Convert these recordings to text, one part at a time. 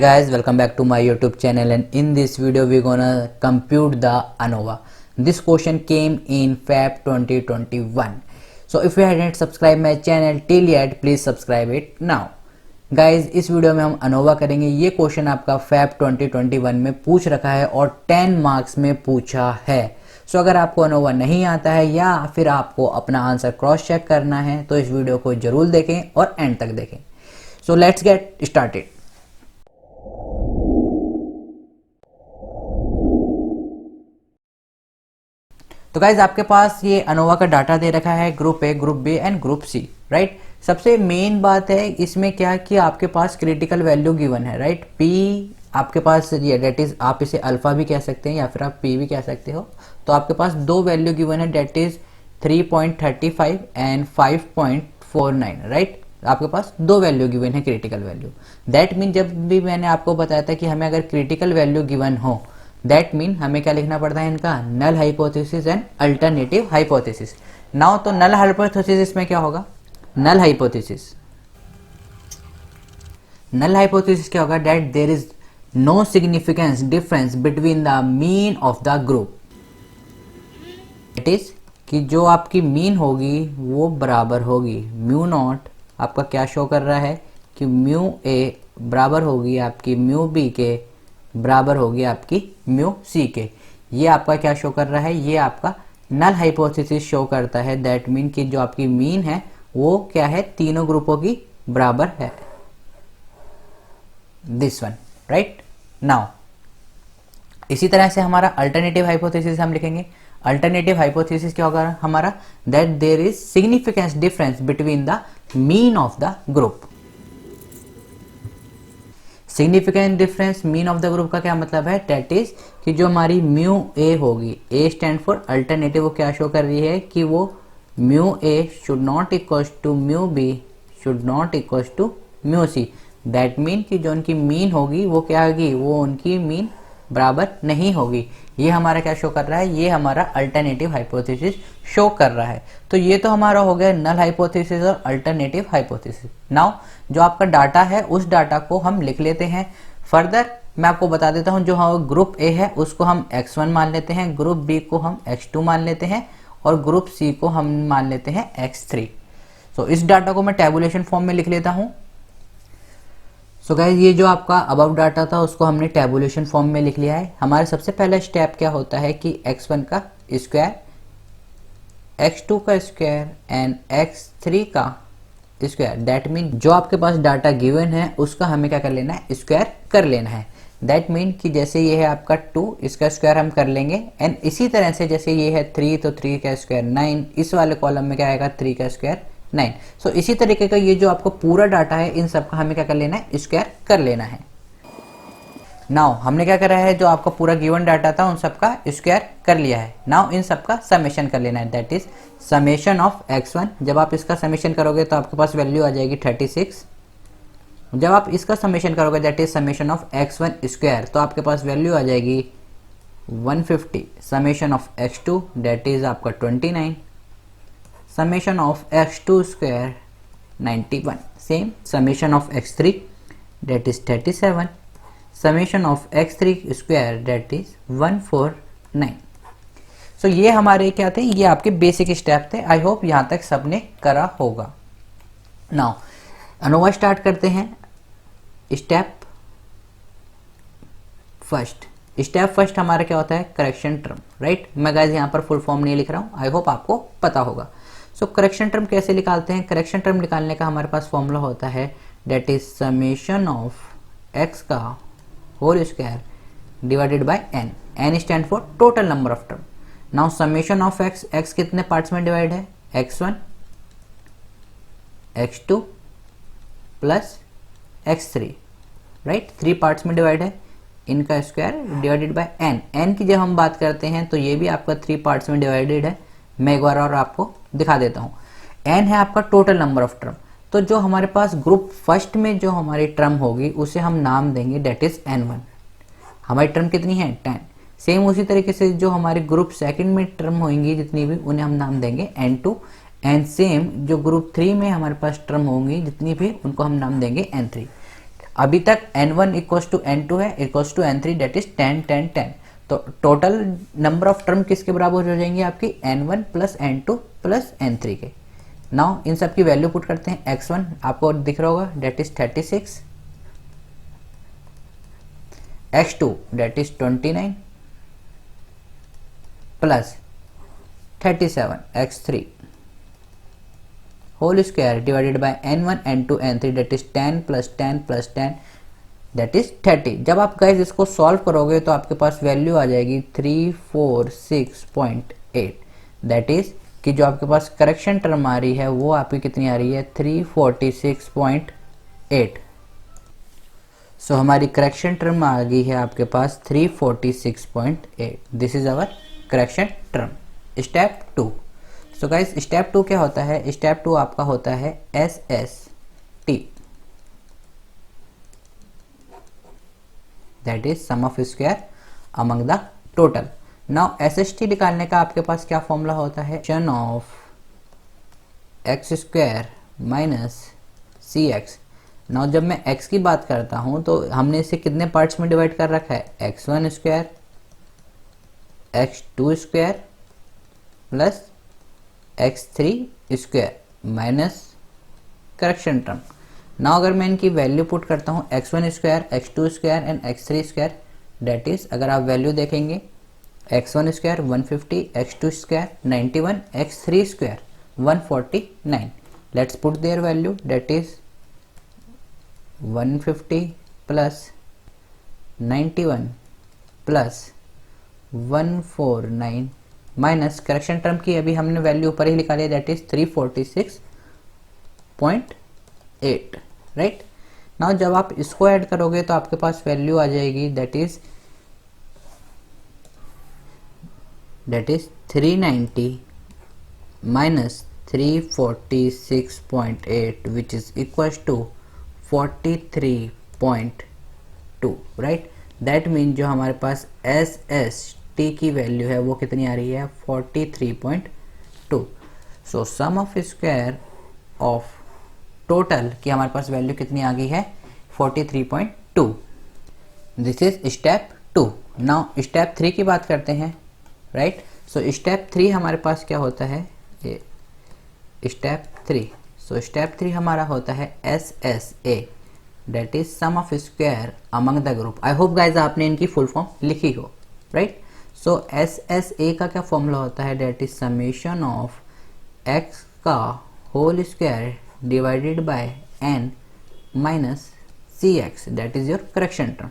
guys, welcome back to my YouTube channel, and in this video we're gonna compute the ANOVA. This question came in Feb 2021. So if you hadn't subscribed my channel till yet, please subscribe it now. Guys, इस video में हम ANOVA करेंगे। ये question आपका Feb 2021 में पूछ रखा है और 10 मार्क्स में पूछा है। सो अगर आपको ANOVA नहीं आता है या फिर आपको अपना आंसर क्रॉस चेक करना है तो इस वीडियो को जरूर देखें और एंड तक देखें। So let's get started. तो गाइज आपके पास ये ANOVA का डाटा दे रखा है, group A, group B and group C, right. सबसे मेन बात है इसमें क्या है कि आपके पास क्रिटिकल वैल्यू गिवन है, राइट। पी आपके पास ये डेट इज, आप इसे अल्फा भी कह सकते हैं या फिर आप पी भी कह सकते हो। तो आपके पास दो वैल्यू गिवन है, डेट इज 3.35 एंड 5.49, राइट। आपके पास दो वैल्यू गिवन है क्रिटिकल वैल्यू। दैट मीन जब भी मैंने आपको बताया था कि हमें अगर क्रिटिकल वैल्यू गिवन हो, दैट मीन हमें क्या लिखना पड़ता है, इनका null hypothesis and alternative hypothesis. Now तो नल हाइपोथेसिस इसमें क्या होगा, नल हाइपोथेसिस क्या होगा, that there is no significance difference between the mean of the group. It is कि जो आपकी मीन होगी वो बराबर होगी म्यू नॉट, आपका क्या शो कर रहा है कि म्यू ए बराबर होगी आपकी म्यू बी के, बराबर होगी आपकी म्यू सी के। ये आपका क्या शो कर रहा है, ये आपका नल हाइपोथेसिस शो करता है। दैट मीन कि जो आपकी मीन है वो क्या है, तीनों ग्रुपों की बराबर है, दिस वन, राइट। नाउ इसी तरह से हमारा अल्टरनेटिव हाइपोथेसिस हम लिखेंगे। अल्टरनेटिव हाइपोथेसिस क्या होगा हमारा, that there is significance difference between the mean of the group. Significant difference mean of the group का क्या मतलब है, दैट इज कि जो हमारी म्यू ए होगी, ए स्टैंड फॉर अल्टरनेटिव, वो क्या शो कर रही है कि वो mu A should not equals to mu B, should not equals to mu C. That mean कि जो उनकी मीन होगी वो क्या होगी, वो उनकी मीन बराबर नहीं होगी। ये हमारा क्या शो कर रहा है, ये हमारा अल्टरनेटिव हाइपोथेसिस शो कर रहा है। तो ये तो हमारा हो गया नल हाइपोथेसिस और अल्टरनेटिव हाइपोथेसिस। नाउ जो आपका डाटा है उस डाटा को हम लिख लेते हैं। फर्दर मैं आपको बता देता हूं, जो हम ग्रुप ए है उसको हम x1 मान लेते हैं, ग्रुप बी को हम x2 मान लेते हैं और ग्रुप सी को हम मान लेते हैं x3। सो इस डाटा को मैं टेबुलेशन फॉर्म में लिख लेता हूं। सो गाइज ये जो आपका अबव डाटा था उसको हमने टेबुलेशन फॉर्म में लिख लिया है। हमारा सबसे पहला स्टेप क्या होता है कि x1 का स्क्वायर, x2 का स्क्वायर एंड x3 का स्क्वायर। दैट मीन जो आपके पास डाटा गिवन है उसका हमें क्या कर लेना है, स्क्वायर कर लेना है। दैट मीन कि जैसे ये है आपका 2, इसका स्क्वायर हम कर लेंगे। एंड इसी तरह से जैसे ये है 3 तो 3 का स्क्वायर 9, इस वाले कॉलम में क्या आएगा 3 का स्क्वायर 9। सो इसी तरीके का ये जो आपको पूरा डाटा है इन सब का हमें क्या कर लेना है, स्क्वायर कर लेना है। नाउ हमने क्या करा है, जो आपका पूरा गिवन डाटा था उन सब का स्क्वायर कर लिया है। नाउ इन सब का समेशन कर लेना है, that is summation of x1। जब आप इसका समेशन करोगे तो आपके पास वैल्यू आ जाएगी 36। जब आप इसका समेशन करोगे that is summation of x1 square, तो आपके पास वैल्यू आ जाएगी 150। Summation of x2 that is आपका 29। Summation of x2 square 91। Same summation of x3 that is 37। Summation of x3 square that is 149। सो ये हमारे क्या थे, ये आपके बेसिक स्टेप थे। आई होप यहां तक सबने करा होगा। नाउ ANOVA स्टार्ट करते हैं। स्टेप फर्स्ट हमारा क्या होता है, करेक्शन टर्म, राइट। मैं गाइस यहाँ पर फुल फॉर्म नहीं लिख रहा हूँ, आई होप आपको पता होगा। सो करेक्शन टर्म कैसे निकालते हैं, करेक्शन टर्म निकालने का हमारे पास फॉर्मूला होता है, that is summation of x का whole square divided by n। n stand for total number of term. Now summation of x कितने पार्ट्स में डिवाइड है, x1 x2 plus x3, right. 3 parts में डिवाइड है। इनका square divided by n। n की जब हम बात करते हैं तो ये भी आपका 3 पार्ट्स में डिवाइडेड है। मैं एक बार और आपको दिखा देता हूँ। n है आपका टोटल नंबर ऑफ टर्म। तो जो हमारे पास ग्रुप फर्स्ट में जो हमारी टर्म होगी उसे हम नाम देंगे दैट इज n1। हमारी टर्म कितनी है, 10। सेम उसी तरीके से जो हमारे ग्रुप सेकंड में टर्म होंगी जितनी भी, उन्हें हम नाम देंगे n2। एंड सेम जो ग्रुप 3 में हमारे पास टर्म होंगी जितनी भी, उनको हम नाम देंगे n3। अभी तक n1 इक्वल्स टू n2 है equals to n3 that is 10 10 10। तो टोटल नंबर ऑफ टर्म किसके बराबर हो जाएंगे आपकी n1 plus n2 plus n3 के। नाउ इन सब की वैल्यू पुट करते हैं। x1 आपको दिख रहा होगा that is 36, x2 that is 29 plus 37 x3 whole square divided by n1 n2 n3 that is 10 plus 10 plus 10 that is 30। जब आप गाइस इसको सॉल्व करोगे तो आपके पास वैल्यू आ जाएगी 346.8। दैट इज कि जो आपके पास करेक्शन टर्म आ रही है वो आपकी कितनी आ रही है 346.8। सो हमारी करेक्शन टर्म आ गई है आपके पास 346.8। This is our correction term. Step 2। So guys step 2 क्या होता है? स्टेप 2 आपका होता है SST, that is sum of square among the total. Now SST निकालने का आपके पास क्या फॉर्मूला होता है? शन of x square minus CX। Now जब मैं x की बात करता हूं तो हमने इसे कितने पार्ट्स में डिवाइड कर रखा है? x1 square, x2 square plus x3 square minus correction term. Now अगर मैं इनकी वैल्यू पुट करता हूं x1 square, x2 square and x3 square, that is अगर आप वैल्यू देखेंगे x1 square 150, x2 square 91, x3 square 149। Let's put their value that is 150 plus 91 plus 149 minus correction term की अभी हमने वैल्यू ऊपर ही निकाली दैट इज 346.8, राइट। नाउ जब आप इसको ऐड करोगे तो आपके पास वैल्यू आ जाएगी that is 390 minus 346.8 which is equals to 43.2, right। that means जो हमारे पास SST की वैल्यू है वो कितनी आ रही है 43.2। सो sum of square of total की हमारे पास वैल्यू कितनी आ गई है 43.2। This is step 2। Now step 3 की बात करते हैं, राइट। सो स्टेप 3 हमारे पास क्या होता है? स्टेप 3। सो स्टेप 3 हमारा होता है SSA, that is sum of square among the group. I hope guys आपने इनकी फुल फॉर्म लिखी हो, राइट। सो SSA का क्या फॉर्मूला होता है? That is summation of x का whole square divided by n minus CX, that is your correction term.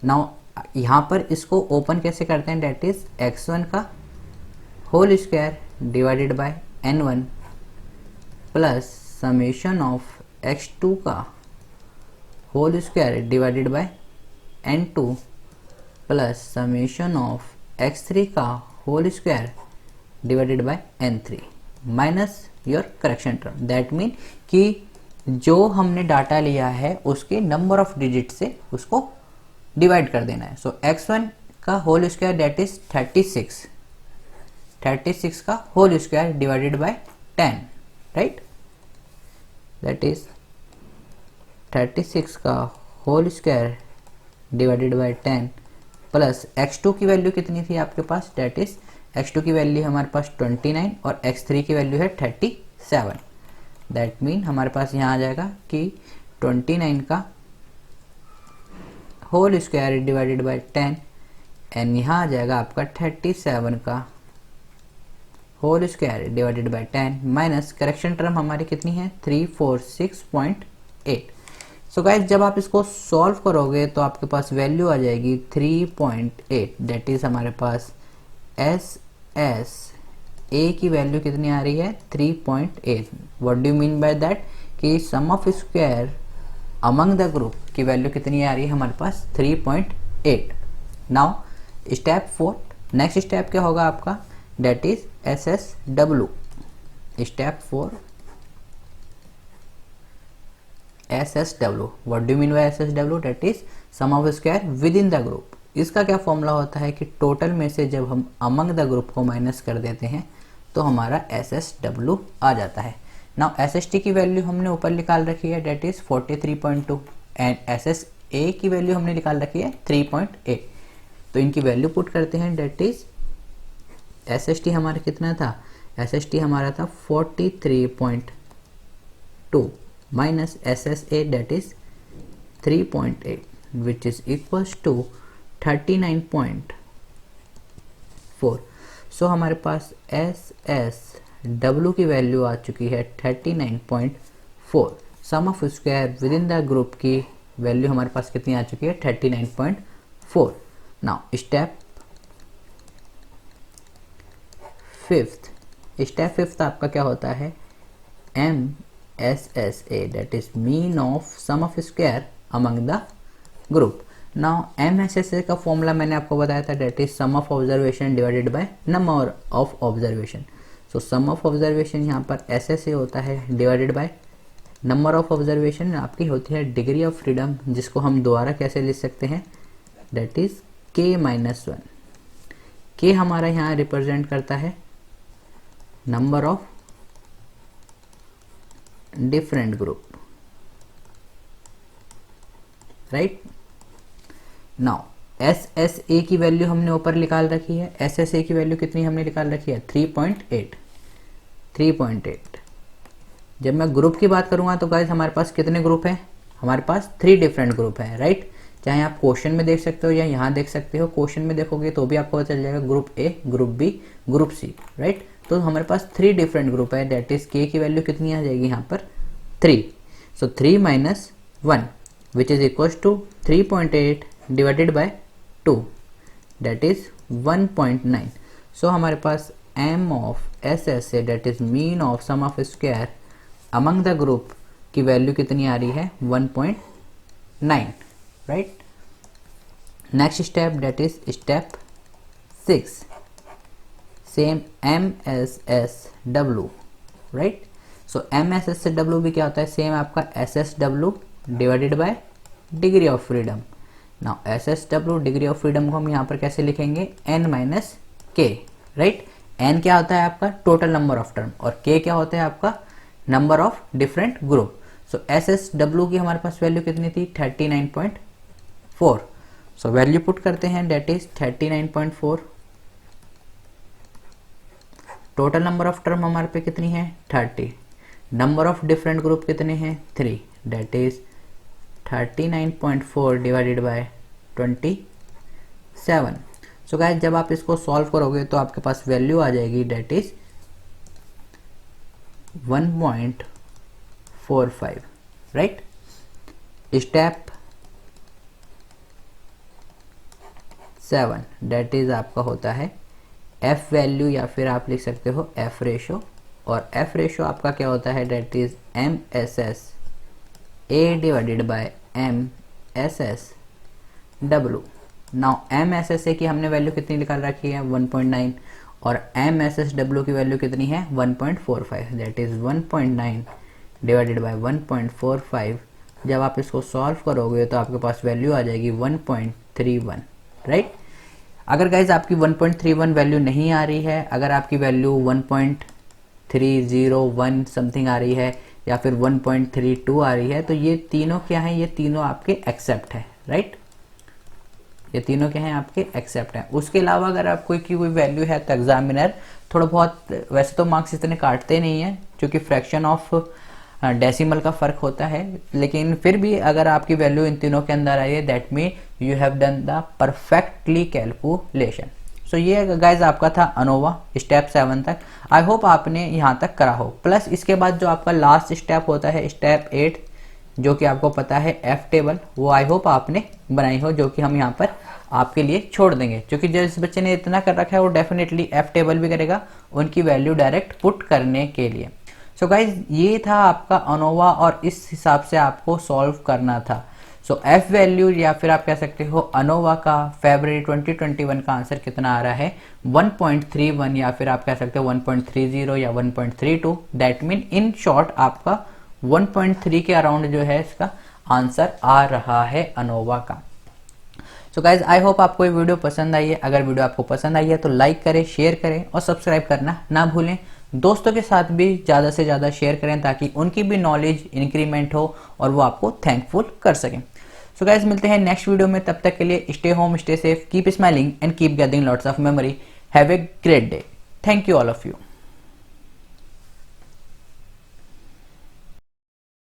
Now यहाँ पर इसको ओपन कैसे करते हैं? दैट इज x1 का whole square divided by n1 plus summation of x2 का whole square divided by n2 plus summation of x3 का whole square divided by n3 minus your correction term. That mean कि जो हमने data लिया है उसके number of digit से उसको डिवाइड कर देना है। सो x1 का होल स्क्वायर दैट इज 36 का whole square divided by 10, right. That is 36 का whole square divided by 10 plus x2 की वैल्यू कितनी थी आपके पास? दैट इज x2 की वैल्यू हमारे पास 29 और x3 की वैल्यू है 37। दैट मीन हमारे पास यहाँ आ जाएगा कि 29 का whole square divided by 10 and यहाँ आ जाएगा आपका 37 का whole square divided by 10 minus correction term हमारी कितनी है 346.8। सो गाइज जब आप इसको सॉल्व करोगे तो आपके पास वैल्यू आ जाएगी 3.8। दैट इज हमारे पास SSA की वैल्यू कितनी आ रही है 3.8। What do you mean by that? कि sum of square among the group की वैल्यू कितनी आ रही है हमारे पास 3.8। नाउ स्टेप 4, नेक्स्ट स्टेप क्या होगा आपका? That is SSW। Step 4 SSW। What do you mean by SSW? That is sum of square within the group. इसका क्या फॉर्मूला होता है कि टोटल में से जब हम अमंग द ग्रुप को माइनस कर देते हैं तो हमारा SSW आ जाता है। नाउ SST की वैल्यू हमने ऊपर निकाल रखी है that is 43.2 and S S A की वैल्यू हमने निकाल रखी है 3.8। तो इनकी वैल्यू पुट करते हैं, that is S S T हमारा कितना था, एस एस टी हमारा था 43.2 minus S S A that is 3.8 which is equals to 39.4। So हमारे पास एस एस डब्ल्यू की वैल्यू आ चुकी है 39.4। Sum of square within the group की वैल्यू हमारे पास कितनी आ चुकी है, 39.4। नाउ स्टेप फिफ्थ आपका क्या होता है, M S S A that is mean of sum of square among the group. Now M S S A का फॉर्मूला मैंने आपको बताया था, that is sum of observation divided by number of observation. So sum of observation यहाँ पर S S A होता है divided by number of observation आपकी होती है डिग्री ऑफ फ्रीडम, जिसको हम दोबारा कैसे लिख सकते हैं, दैट इज के माइनस 1। के हमारा यहाँ रिप्रेजेंट करता है number of different group, right. Now S S A की वैल्यू हमने ऊपर निकाल रखी है, एस एस ए की वैल्यू कितनी हमने निकाल रखी है, 3.8। जब मैं ग्रुप की बात करूंगा तो गाइस हमारे पास कितने ग्रुप हैं, हमारे पास 3 डिफरेंट ग्रुप हैं, राइट। चाहे आप क्वेश्चन में देख सकते हो या यहाँ देख सकते हो, क्वेश्चन में देखोगे तो भी आपको पता चल जाएगा group A, group B, group C, right. तो हमारे पास 3 डिफरेंट ग्रुप है, दैट इज के की वैल्यू कितनी आ जाएगी यहाँ पर 3। So 3 minus 1 which is equal to 3.8 divided by 2 that is 1.9। So हमारे पास M of S S A that is mean of sum of square among the group की वैल्यू कितनी आ रही है, 1.9, right. Next step that is step 6, same M S S W, right. So M S S W भी क्या होता है, same आपका S S W divided by degree of freedom. Now S S W degree of freedom को हम यहाँ पर कैसे लिखेंगे, N minus K, right. N क्या होता है आपका टोटल नंबर ऑफ टर्म और के क्या होता है आपका number of different group. So S S W की हमारे पास वैल्यू कितनी थी, 39.4। सो वैल्यू पुट करते हैं, that is 39.4। Total number of term हमारे पे कितनी है, 30। नंबर ऑफ डिफरेंट ग्रुप कितने हैं, 3, that is 39.4 divided by 27। So guys जब आप इसको सॉल्व करोगे तो आपके पास वैल्यू आ जाएगी, that is 1.45, right. Step 7 that is आपका होता है एफ वैल्यू या फिर आप लिख सकते हो एफ रेशो, और एफ रेशो आपका क्या होता है, that is M S S A divided by M S S W. Now M S S A की हमने वैल्यू कितनी निकाल रखी है, 1.9, और एम एस एस डब्ल्यू की वैल्यू कितनी है, 1.45, दैट इज 1.9 डिवाइडेड बाय 1.45। जब आप इसको सॉल्व करोगे तो आपके पास वैल्यू आ जाएगी 1.31, राइट। अगर गाइज आपकी 1.31 वैल्यू नहीं आ रही है, अगर आपकी वैल्यू 1.301 समथिंग आ रही है या फिर 1.32 आ रही है, तो ये तीनों क्या है, ये तीनों आपके एक्सेप्ट है, राइट। ये तीनों क्या हैं, आपके एक्सेप्ट हैं। उसके अलावा अगर आप कोई वैल्यू है तो एग्जामिनर थोड़ा बहुत, वैसे तो मार्क्स इतने काटते नहीं है क्योंकि फ्रैक्शन ऑफ डेसिमल का फर्क होता है, लेकिन फिर भी अगर आपकी वैल्यू इन तीनों के अंदर आई है, that mean you have done the perfectly calculation. So ये गाइज आपका था अनोवा स्टेप 7 तक। आई होप आपने यहाँ तक करा हो। प्लस इसके बाद जो आपका लास्ट स्टेप होता है स्टेप 8, जो कि आपको पता है एफ टेबल, वो आई होप आपने बनाई हो, जो कि हम यहाँ पर आपके लिए छोड़ देंगे, क्योंकि जिस बच्चे ने इतना कर रखा है वो डेफिनेटली एफ टेबल भी करेगा उनकी वैल्यू डायरेक्ट पुट करने के लिए। सो गाइज ये था आपका अनोवा और इस हिसाब से आपको सॉल्व करना था। सो एफ वैल्यू या फिर आप कह सकते हो अनोवा का फरवरी 2021 का आंसर कितना आ रहा है, 1.31 या फिर आप कह सकते हो 1.30 या 1.32। दैट मीन इन शॉर्ट आपका 1.3 के अराउंड जो है इसका आंसर आ रहा है अनोवा का। सो गाइज आई होप आपको ये वीडियो पसंद आई है। अगर वीडियो आपको पसंद आई है तो लाइक करें, शेयर करें और सब्सक्राइब करना ना भूलें। दोस्तों के साथ भी ज़्यादा से ज़्यादा शेयर करें ताकि उनकी भी नॉलेज इंक्रीमेंट हो और वो आपको थैंकफुल कर सकें। सो गाइस, मिलते हैं नेक्स्ट वीडियो में, तब तक के लिए stay home, stay safe, keep smiling and keep gathering lots of memory. Have a great day. Thank you all of you.